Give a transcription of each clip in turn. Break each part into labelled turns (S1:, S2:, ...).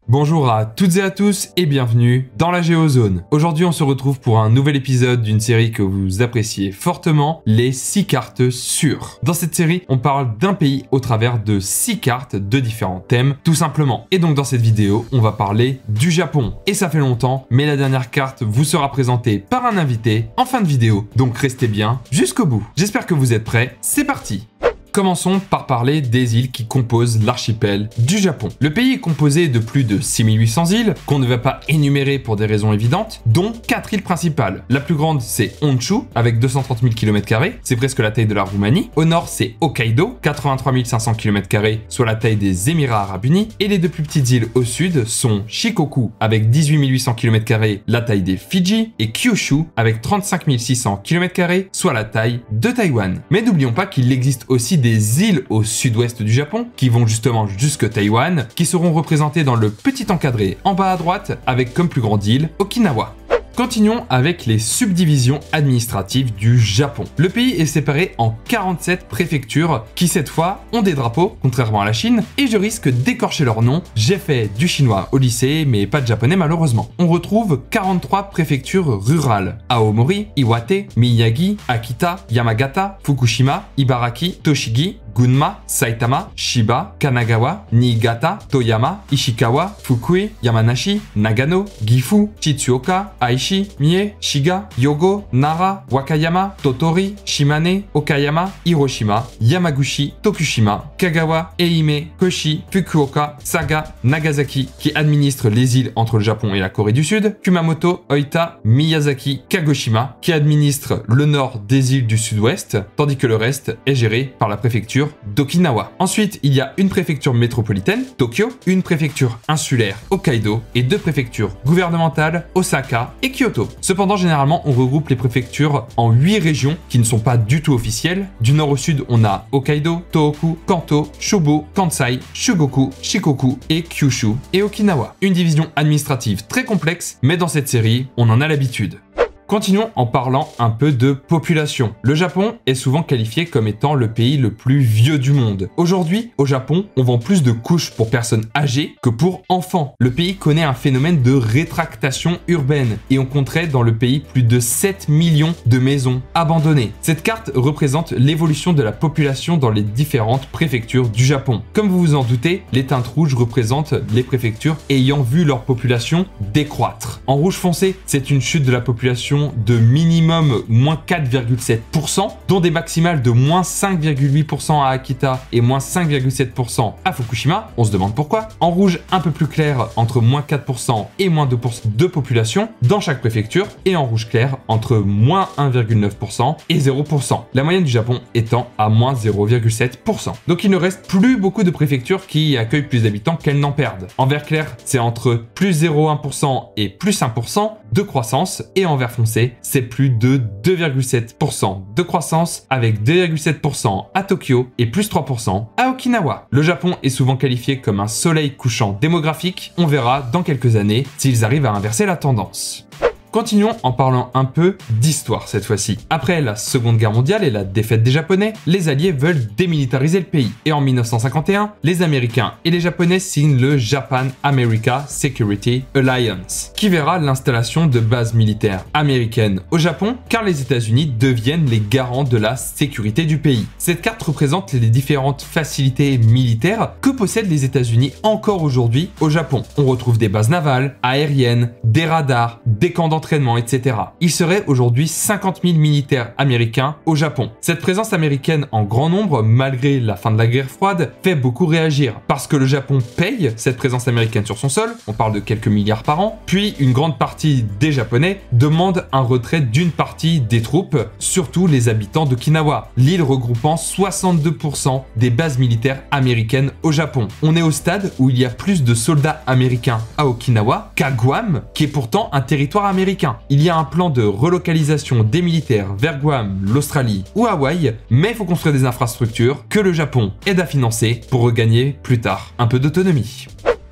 S1: Bonjour à toutes et à tous et bienvenue dans la Géozone. Aujourd'hui on se retrouve pour un nouvel épisode d'une série que vous appréciez fortement, les 6 cartes sûres. Dans cette série, on parle d'un pays au travers de 6 cartes de différents thèmes, tout simplement. Et donc dans cette vidéo, on va parler du Japon. Et ça fait longtemps, mais la dernière carte vous sera présentée par un invité en fin de vidéo. Donc restez bien jusqu'au bout. J'espère que vous êtes prêts, c'est parti! Commençons par parler des îles qui composent l'archipel du Japon. Le pays est composé de plus de 6800 îles, qu'on ne va pas énumérer pour des raisons évidentes, dont 4 îles principales. La plus grande, c'est Honshu, avec 230 000 km², c'est presque la taille de la Roumanie. Au nord, c'est Hokkaido, 83 500 km², soit la taille des Émirats Arabes Unis. Et les deux plus petites îles au sud sont Shikoku, avec 18 800 km², la taille des Fidji, et Kyushu, avec 35 600 km², soit la taille de Taïwan. Mais n'oublions pas qu'il existe aussi des îles au sud-ouest du Japon qui vont justement jusque Taïwan, qui seront représentées dans le petit encadré en bas à droite avec comme plus grande île Okinawa. Continuons avec les subdivisions administratives du Japon. Le pays est séparé en 47 préfectures qui cette fois ont des drapeaux, contrairement à la Chine, et je risque d'écorcher leur nom. J'ai fait du chinois au lycée, mais pas de japonais malheureusement. On retrouve 43 préfectures rurales: Aomori, Iwate, Miyagi, Akita, Yamagata, Fukushima, Ibaraki, Tochigi, Gunma, Saitama, Chiba, Kanagawa, Niigata, Toyama, Ishikawa, Fukui, Yamanashi, Nagano, Gifu, Shizuoka, Aichi, Mie, Shiga, Hyogo, Nara, Wakayama, Tottori, Shimane, Okayama, Hiroshima, Yamaguchi, Tokushima, Kagawa, Ehime, Koshi, Fukuoka, Saga, Nagasaki, qui administrent les îles entre le Japon et la Corée du Sud, Kumamoto, Oita, Miyazaki, Kagoshima, qui administrent le nord des îles du sud-ouest, tandis que le reste est géré par la préfecture d'Okinawa. Ensuite, il y a une préfecture métropolitaine, Tokyo, une préfecture insulaire, Hokkaido, et 2 préfectures gouvernementales, Osaka et Kyoto. Cependant, généralement, on regroupe les préfectures en 8 régions qui ne sont pas du tout officielles. Du nord au sud, on a Hokkaido, Tohoku, Kanto, Chubu, Kansai, Chugoku, Shikoku et Kyushu, et Okinawa. Une division administrative très complexe, mais dans cette série, on en a l'habitude. Continuons en parlant un peu de population. Le Japon est souvent qualifié comme étant le pays le plus vieux du monde. Aujourd'hui, au Japon, on vend plus de couches pour personnes âgées que pour enfants. Le pays connaît un phénomène de rétractation urbaine et on compterait dans le pays plus de 7 millions de maisons abandonnées. Cette carte représente l'évolution de la population dans les différentes préfectures du Japon. Comme vous vous en doutez, les teintes rouges représentent les préfectures ayant vu leur population décroître. En rouge foncé, c'est une chute de la population de minimum moins 4,7%, dont des maximales de moins 5,8% à Akita et moins 5,7% à Fukushima. On se demande pourquoi. En rouge un peu plus clair, entre moins 4% et moins 2% de population dans chaque préfecture, et en rouge clair entre moins 1,9% et 0%. La moyenne du Japon étant à moins 0,7%. Donc il ne reste plus beaucoup de préfectures qui accueillent plus d'habitants qu'elles n'en perdent. En vert clair, c'est entre plus 0,1% et plus 1% de croissance, et en vert foncé, c'est plus de 2,7% de croissance, avec 2,7% à Tokyo et plus 3% à Okinawa. Le Japon est souvent qualifié comme un soleil couchant démographique. On verra dans quelques années s'ils arrivent à inverser la tendance. Continuons en parlant un peu d'histoire cette fois-ci. Après la Seconde Guerre mondiale et la défaite des Japonais, les Alliés veulent démilitariser le pays. Et en 1951, les Américains et les Japonais signent le Japan-America Security Alliance, qui verra l'installation de bases militaires américaines au Japon, car les États-Unis deviennent les garants de la sécurité du pays. Cette carte représente les différentes facilités militaires que possèdent les États-Unis encore aujourd'hui au Japon. On retrouve des bases navales, aériennes, des radars, des camps d'entraînement, etc. Il serait aujourd'hui 50 000 militaires américains au Japon. Cette présence américaine en grand nombre, malgré la fin de la guerre froide, fait beaucoup réagir parce que le Japon paye cette présence américaine sur son sol, on parle de quelques milliards par an, puis une grande partie des Japonais demandent un retrait d'une partie des troupes, surtout les habitants d'Okinawa, l'île regroupant 62% des bases militaires américaines au Japon. On est au stade où il y a plus de soldats américains à Okinawa qu'à Guam, qui est pourtant un territoire américain. Il y a un plan de relocalisation des militaires vers Guam, l'Australie ou Hawaï, mais il faut construire des infrastructures que le Japon aide à financer pour regagner plus tard un peu d'autonomie.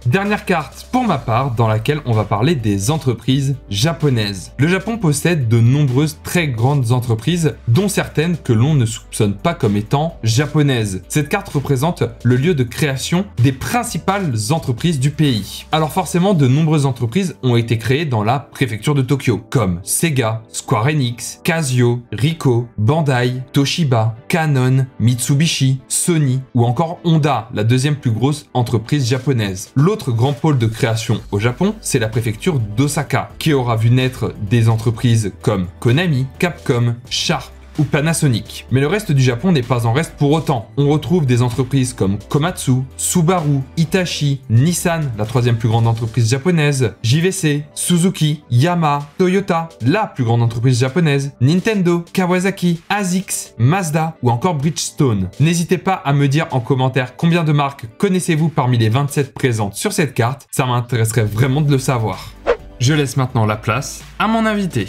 S1: Dernière carte pour ma part dans laquelle on va parler des entreprises japonaises. Le Japon possède de nombreuses très grandes entreprises, dont certaines que l'on ne soupçonne pas comme étant japonaises. Cette carte représente le lieu de création des principales entreprises du pays. Alors forcément, de nombreuses entreprises ont été créées dans la préfecture de Tokyo, comme Sega, Square Enix, Casio, Ricoh, Bandai, Toshiba, Canon, Mitsubishi, Sony ou encore Honda, la deuxième plus grosse entreprise japonaise. L'autre grand pôle de création au Japon, c'est la préfecture d'Osaka, qui aura vu naître des entreprises comme Konami, Capcom, Sharp ou Panasonic. Mais le reste du Japon n'est pas en reste pour autant. On retrouve des entreprises comme Komatsu, Subaru, Hitachi, Nissan, la troisième plus grande entreprise japonaise, JVC, Suzuki, Yamaha, Toyota, la plus grande entreprise japonaise, Nintendo, Kawasaki, ASICS, Mazda ou encore Bridgestone. N'hésitez pas à me dire en commentaire combien de marques connaissez-vous parmi les 27 présentes sur cette carte, ça m'intéresserait vraiment de le savoir. Je laisse maintenant la place à mon invité.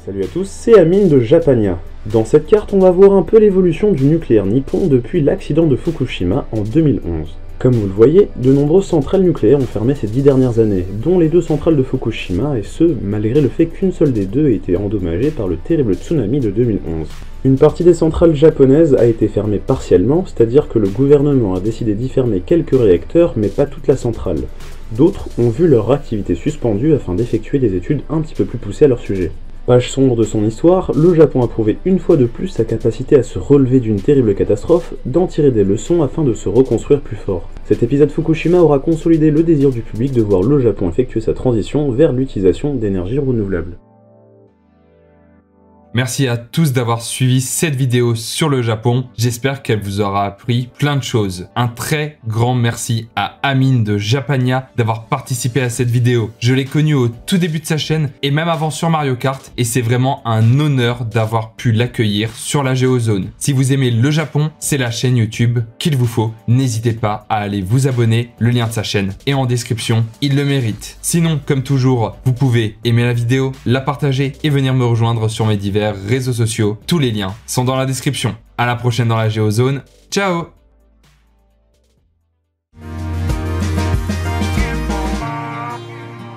S2: Salut à tous, c'est Amine de Japania. Dans cette carte, on va voir un peu l'évolution du nucléaire nippon depuis l'accident de Fukushima en 2011. Comme vous le voyez, de nombreuses centrales nucléaires ont fermé ces 10 dernières années, dont les 2 centrales de Fukushima, et ce, malgré le fait qu'une seule des deux ait été endommagée par le terrible tsunami de 2011. Une partie des centrales japonaises a été fermée partiellement, c'est-à-dire que le gouvernement a décidé d'y fermer quelques réacteurs, mais pas toute la centrale. D'autres ont vu leur activité suspendue afin d'effectuer des études un petit peu plus poussées à leur sujet. Page sombre de son histoire, le Japon a prouvé une fois de plus sa capacité à se relever d'une terrible catastrophe, d'en tirer des leçons afin de se reconstruire plus fort. Cet épisode Fukushima aura consolidé le désir du public de voir le Japon effectuer sa transition vers l'utilisation d'énergies renouvelables.
S1: Merci à tous d'avoir suivi cette vidéo sur le Japon. J'espère qu'elle vous aura appris plein de choses. Un très grand merci à Amine de Japania d'avoir participé à cette vidéo. Je l'ai connu au tout début de sa chaîne et même avant sur Mario Kart et c'est vraiment un honneur d'avoir pu l'accueillir sur la Géozone. Si vous aimez le Japon, c'est la chaîne YouTube qu'il vous faut. N'hésitez pas à aller vous abonner. Le lien de sa chaîne est en description. Il le mérite. Sinon, comme toujours, vous pouvez aimer la vidéo, la partager et venir me rejoindre sur mes divers réseaux sociaux. Tous les liens sont dans la description. À la prochaine dans la Géozone. Ciao!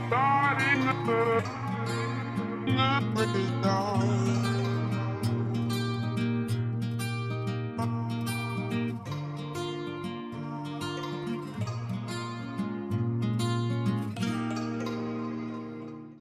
S3: Starting up,